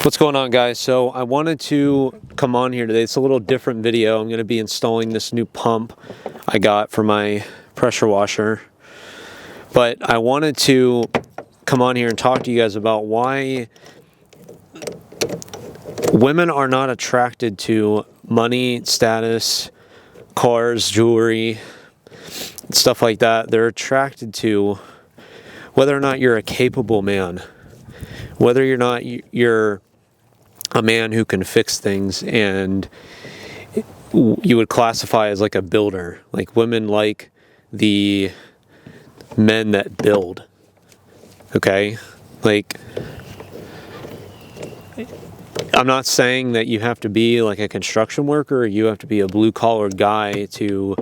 What's going on, guys? So I wanted to come on here today. It's a little different video. I'm going to be installing this new pump I got for my pressure washer. But I wanted to come on here and talk to you guys about why women are not attracted to money, status, cars, jewelry, stuff like that. They're attracted to whether or not you're a capable man, whether or not you're a man who can fix things, and you would classify as like a builder. Like, women like the men that build. Okay? Like, I'm not saying that you have to be like a construction worker or you have to be a blue collar guy to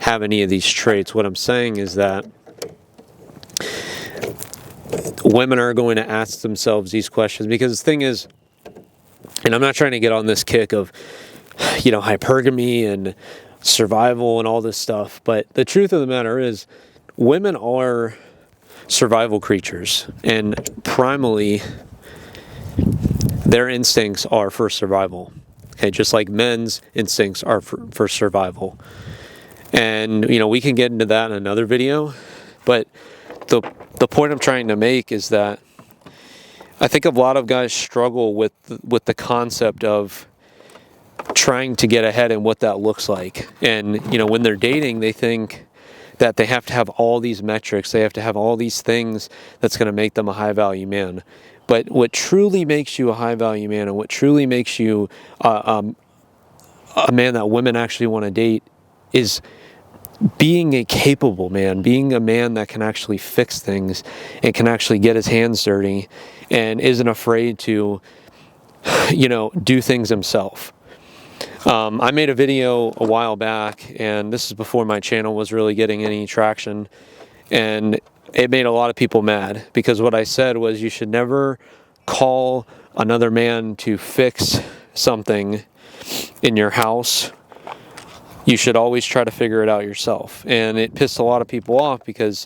have any of these traits. What I'm saying is that women are going to ask themselves these questions, because the thing is, and I'm not trying to get on this kick of, hypergamy and survival and all this stuff, but the truth of the matter is, women are survival creatures, and primally, their instincts are for survival. Okay, just like men's instincts are for survival. And, we can get into that in another video, but the point I'm trying to make is that I think a lot of guys struggle with the concept of trying to get ahead and what that looks like. And, when they're dating, they think that they have to have all these metrics, they have to have all these things that's going to make them a high-value man. But what truly makes you a high-value man, and what truly makes you a man that women actually want to date, is being a capable man, being a man that can actually fix things and can actually get his hands dirty and isn't afraid to, do things himself. I made a video a while back, and this is before my channel was really getting any traction, and it made a lot of people mad, because what I said was, you should never call another man to fix something in your house. You should always try to figure it out yourself. And it pissed a lot of people off, because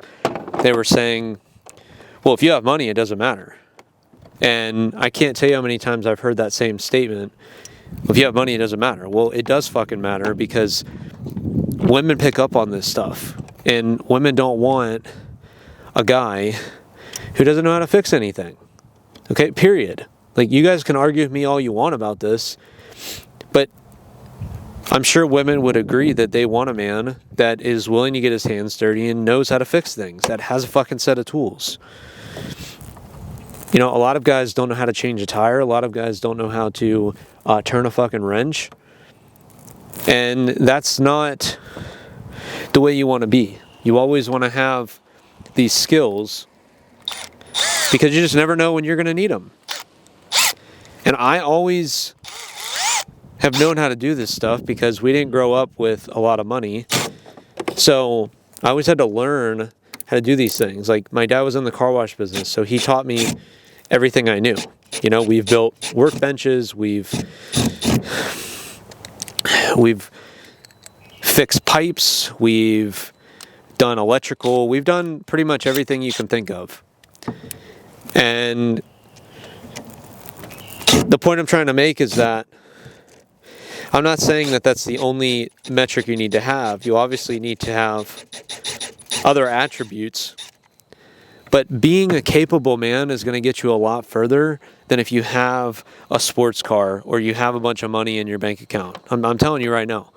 they were saying, well, if you have money, it doesn't matter. And I can't tell you how many times I've heard that same statement. If you have money, it doesn't matter. Well, it does fucking matter, because women pick up on this stuff. And women don't want a guy who doesn't know how to fix anything. Okay, period. Like, you guys can argue with me all you want about this, but I'm sure women would agree that they want a man that is willing to get his hands dirty and knows how to fix things, that has a fucking set of tools. A lot of guys don't know how to change a tire. A lot of guys don't know how to turn a fucking wrench. And that's not the way you want to be. You always want to have these skills, because you just never know when you're going to need them. And I always have known how to do this stuff, because we didn't grow up with a lot of money. So I always had to learn how to do these things. Like, my dad was in the car wash business, so he taught me everything I knew. We've built workbenches, we've fixed pipes, we've done electrical, we've done pretty much everything you can think of. And the point I'm trying to make is that I'm not saying that that's the only metric you need to have. You obviously need to have other attributes. But being a capable man is going to get you a lot further than if you have a sports car or you have a bunch of money in your bank account. I'm telling you right now.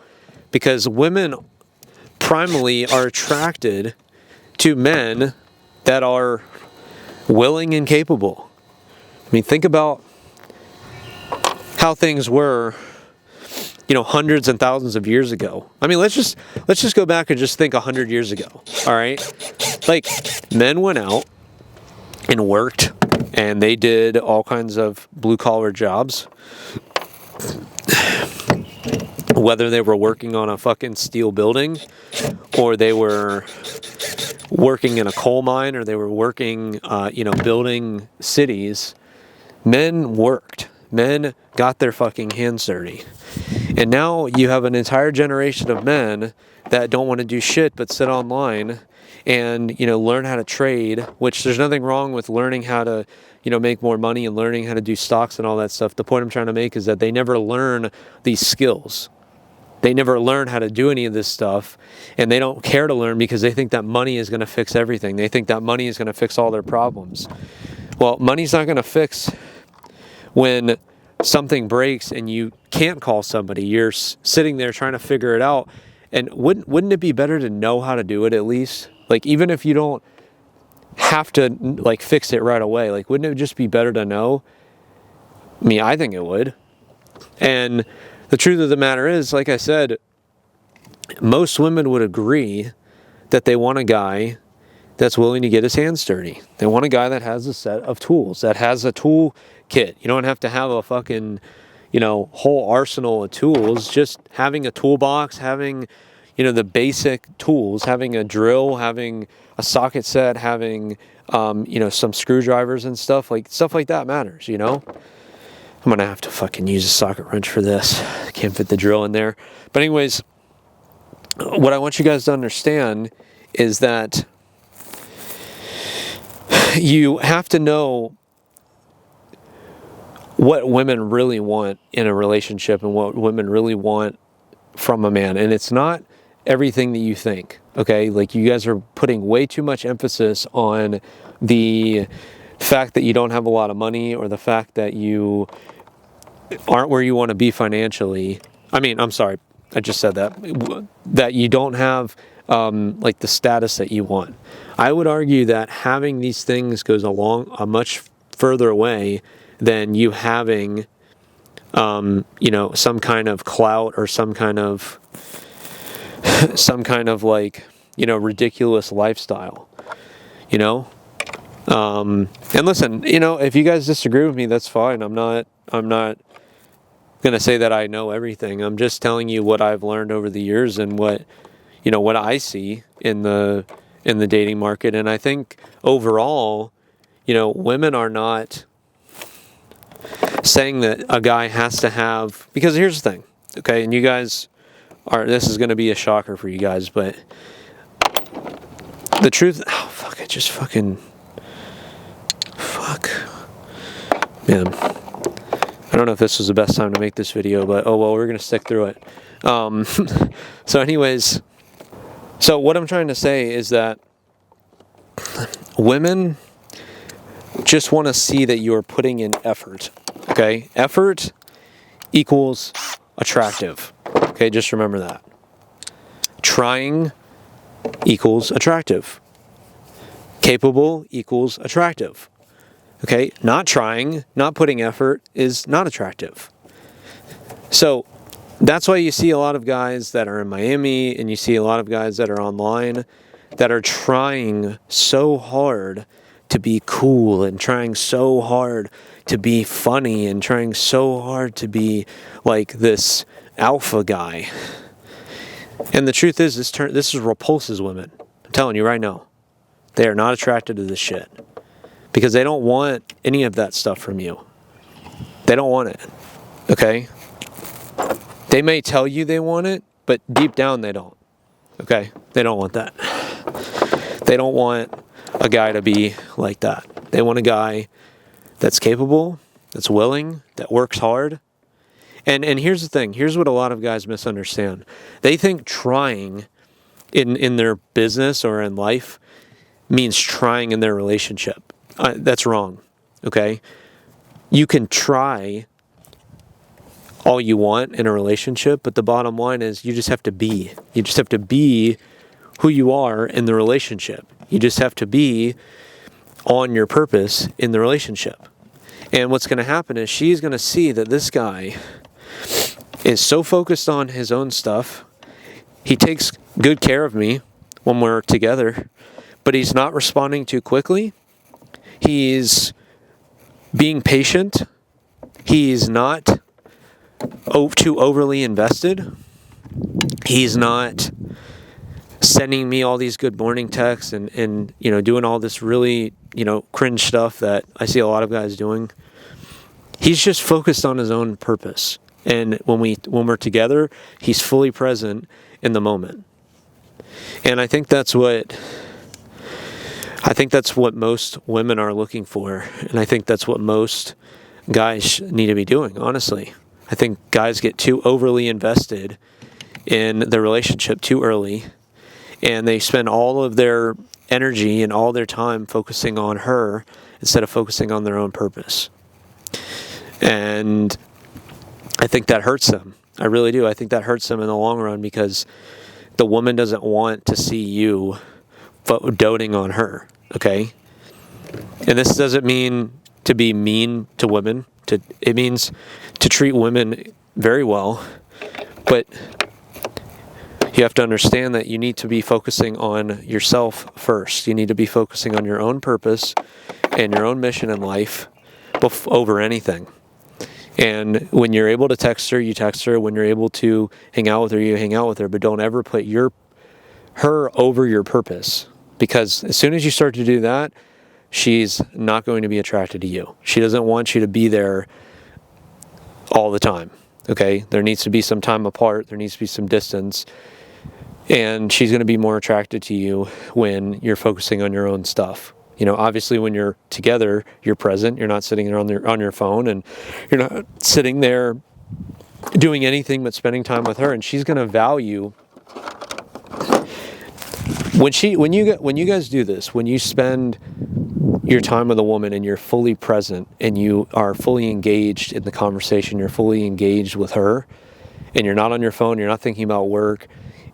Because women primarily are attracted to men that are willing and capable. I mean, think about how things were, hundreds and thousands of years ago. I mean, let's just go back and just think 100 years ago. All right, like, men went out and worked, and they did all kinds of blue collar jobs. Whether they were working on a fucking steel building, or they were working in a coal mine, or they were working, building cities, men worked. Men got their fucking hands dirty. And now you have an entire generation of men that don't want to do shit but sit online and, learn how to trade, which there's nothing wrong with learning how to, make more money and learning how to do stocks and all that stuff. The point I'm trying to make is that they never learn these skills. They never learn how to do any of this stuff, and they don't care to learn because they think that money is going to fix everything. They think that money is going to fix all their problems. Well, money's not going to fix when something breaks and you can't call somebody. You're sitting there trying to figure it out. And wouldn't it be better to know how to do it at least? Like, even if you don't have to like fix it right away, like, wouldn't it just be better to know? I mean, I think it would. And the truth of the matter is, like I said, most women would agree that they want a guy that's willing to get his hands dirty. They want a guy that has a set of tools, that has a tool kit. You don't have to have a fucking, whole arsenal of tools. Just having a toolbox, having, the basic tools, having a drill, having a socket set, having, some screwdrivers and stuff like that matters, I'm going to have to fucking use a socket wrench for this. Can't fit the drill in there. But anyways, what I want you guys to understand is that you have to know what women really want in a relationship and what women really want from a man. And it's not everything that you think, okay? Like, you guys are putting way too much emphasis on the fact that you don't have a lot of money, or the fact that you aren't where you want to be financially. I mean, I'm sorry, I just said that you don't have like the status that you want. I would argue that having these things goes a much further way than you having, some kind of clout or some kind of like, ridiculous lifestyle, and listen, if you guys disagree with me, that's fine. I'm not going to say that I know everything. I'm just telling you what I've learned over the years and what I see in the dating market. And I think overall, women are not saying that a guy has to have, because here's the thing, okay, and you guys this is going to be a shocker for you guys, but the truth, man, I don't know if this was the best time to make this video, but oh well, we're going to stick through it. So anyways, so what I'm trying to say is that women just want to see that you're putting in effort, okay? Effort equals attractive, okay? Just remember that. Trying equals attractive. Capable equals attractive. Okay, not trying, not putting effort is not attractive. So that's why you see a lot of guys that are in Miami, and you see a lot of guys that are online that are trying so hard to be cool, and trying so hard to be funny, and trying so hard to be like this alpha guy. And the truth is, this repulses women. I'm telling you right now. They are not attracted to this shit. Because they don't want any of that stuff from you. They don't want it. Okay? They may tell you they want it, but deep down they don't. Okay? They don't want that. They don't want a guy to be like that. They want a guy that's capable, that's willing, that works hard. And here's the thing. Here's what a lot of guys misunderstand. They think trying in their business or in life means trying in their relationship. That's wrong, okay? You can try all you want in a relationship, but the bottom line is you just have to be. You just have to be who you are in the relationship. You just have to be on your purpose in the relationship. And what's going to happen is she's going to see that this guy is so focused on his own stuff. He takes good care of me when we're together, but he's not responding too quickly. He's being patient. He's not too overly invested. He's not sending me all these good morning texts and doing all this really, cringe stuff that I see a lot of guys doing. He's just focused on his own purpose. And when we're together, he's fully present in the moment. And I think that's what I think that's what most women are looking for, and I think that's what most guys need to be doing, honestly. I think guys get too overly invested in the relationship too early, and they spend all of their energy and all their time focusing on her instead of focusing on their own purpose. And I think that hurts them. I really do. I think that hurts them in the long run, because the woman doesn't want to see you doting on her, okay? And this doesn't mean to be mean to women. It means to treat women very well, but you have to understand that you need to be focusing on yourself first. You need to be focusing on your own purpose and your own mission in life over anything. And when you're able to text her, you text her. When you're able to hang out with her, you hang out with her. But don't ever put her over your purpose, because as soon as you start to do that, she's not going to be attracted to you. She doesn't want you to be there all the time. Okay? There needs to be some time apart. There needs to be some distance. And she's going to be more attracted to you when you're focusing on your own stuff. You know, obviously when you're together, you're present. You're not sitting there on your phone, and you're not sitting there doing anything but spending time with her. And she's going to value when you guys do this, when you spend your time with a woman and you're fully present and you are fully engaged in the conversation, you're fully engaged with her, and you're not on your phone, you're not thinking about work,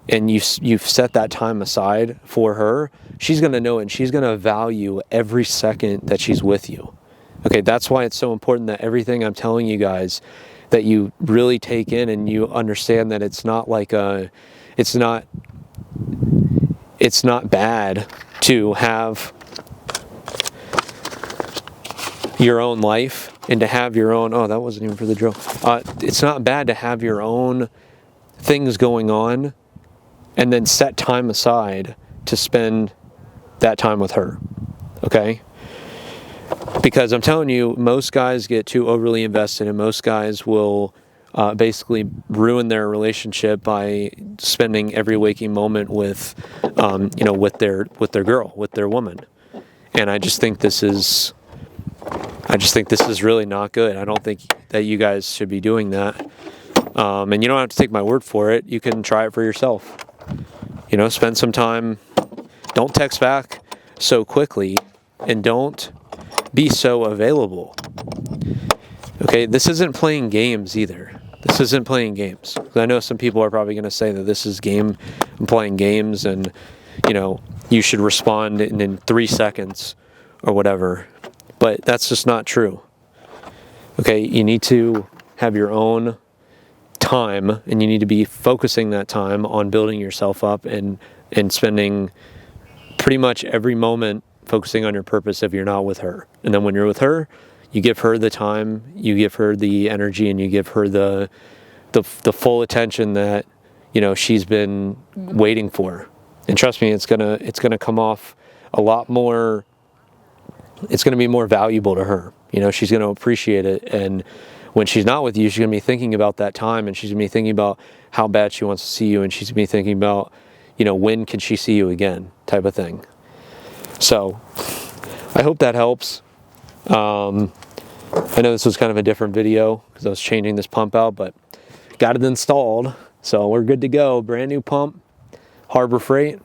and you've set that time aside for her, she's going to know it, and she's going to value every second that she's with you. Okay, that's why it's so important that everything I'm telling you guys, that you really take in and you understand that it's not bad to have your own life and to have your own, that wasn't even for the drill. It's not bad to have your own things going on and then set time aside to spend that time with her, okay? Because I'm telling you, most guys get too overly invested, and most guys will basically ruin their relationship by spending every waking moment with their girl, with their woman. And I just think this is really not good. I don't think that you guys should be doing that. And you don't have to take my word for it. You can try it for yourself. You know, spend some time. Don't text back so quickly, and don't be so available. Okay, this isn't playing games either. This isn't playing games. I know some people are probably going to say that this is I'm playing games, and you should respond in 3 seconds or whatever. But that's just not true. Okay, you need to have your own time, and you need to be focusing that time on building yourself up and spending pretty much every moment focusing on your purpose if you're not with her. And then when you're with her, you give her the time, you give her the energy, and you give her the full attention that she's been waiting for. And trust me, it's gonna come off a lot more. It's gonna be more valuable to her. She's gonna appreciate it. And when she's not with you, she's gonna be thinking about that time, and she's gonna be thinking about how bad she wants to see you, and she's gonna be thinking about when can she see you again, type of thing. So I hope that helps. I know this was kind of a different video because I was changing this pump out, but got it installed, so we're good to go. Brand new pump, Harbor Freight.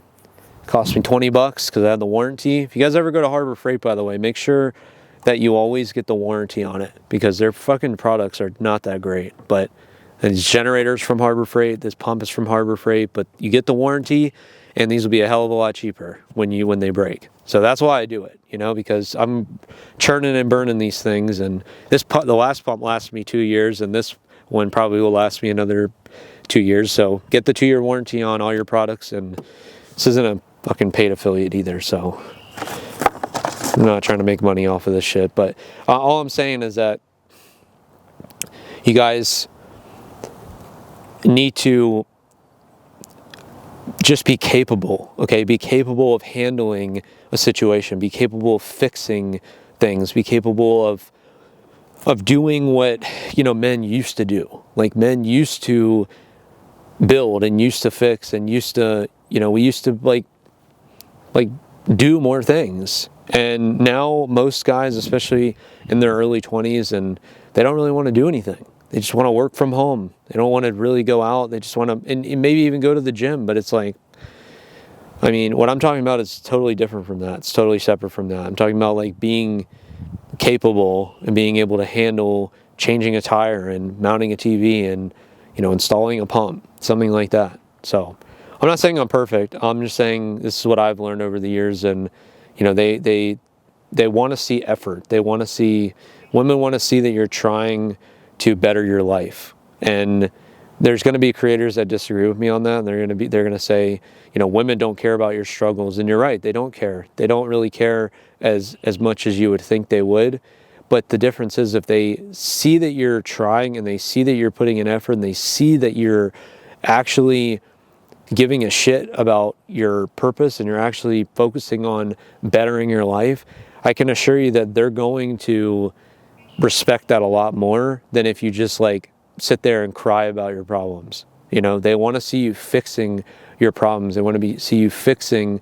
Cost me $20 because I had the warranty. If you guys ever go to Harbor Freight, by the way, make sure that you always get the warranty on it, because their fucking products are not that great. But these generators from Harbor Freight, this pump is from Harbor Freight, but you get the warranty, and these will be a hell of a lot cheaper when they break. So that's why I do it, because I'm churning and burning these things, and the last pump lasted me 2 years, and this one probably will last me another 2 years. So get the 2-year warranty on all your products, and this isn't a fucking paid affiliate either, so I'm not trying to make money off of this shit. But all I'm saying is that you guys need to just be capable, okay? Be capable of handling a situation. Be capable of fixing things. Be capable of doing what, men used to do. Like, men used to build and used to fix and used to, we used to like do more things. And now most guys, especially in their early 20s, and they don't really want to do anything. They just want to work from home. They don't want to really go out. They just want to, and maybe even go to the gym. But it's like, I mean, what I'm talking about is totally different from that. It's totally separate from that. I'm talking about like being capable and being able to handle changing a tire and mounting a TV and, you know, installing a pump, something like that. So I'm not saying I'm perfect. I'm just saying this is what I've learned over the years. And, you know, they want to see effort. They want to see, women want to see that you're trying to better your life. And there's going to be creators that disagree with me on that. And they're going to say, you know, women don't care about your struggles. And you're right. They don't care. They don't really care as much as you would think they would. But the difference is if they see that you're trying and they see that you're putting in effort and they see that you're actually giving a shit about your purpose and you're actually focusing on bettering your life, I can assure you that they're going to respect that a lot more than if you just like sit there and cry about your problems. You know, they want to see you fixing your problems. They want to see you fixing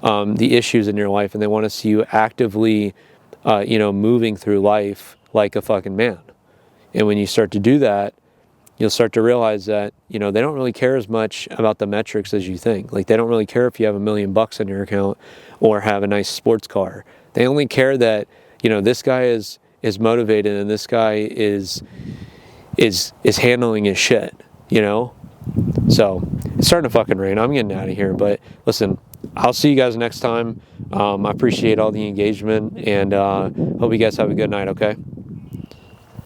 the issues in your life, and they want to see you actively, you know, moving through life like a fucking man. And when you start to do that, you'll start to realize that, you know, they don't really care as much about the metrics as you think. Like, they don't really care if you have $1 million in your account or have a nice sports car. They only care that, you know, this guy is motivated and this guy is handling his shit, you know? So it's starting to fucking rain. I'm getting out of here, but listen, I'll see you guys next time. I appreciate all the engagement, and hope you guys have a good night, okay?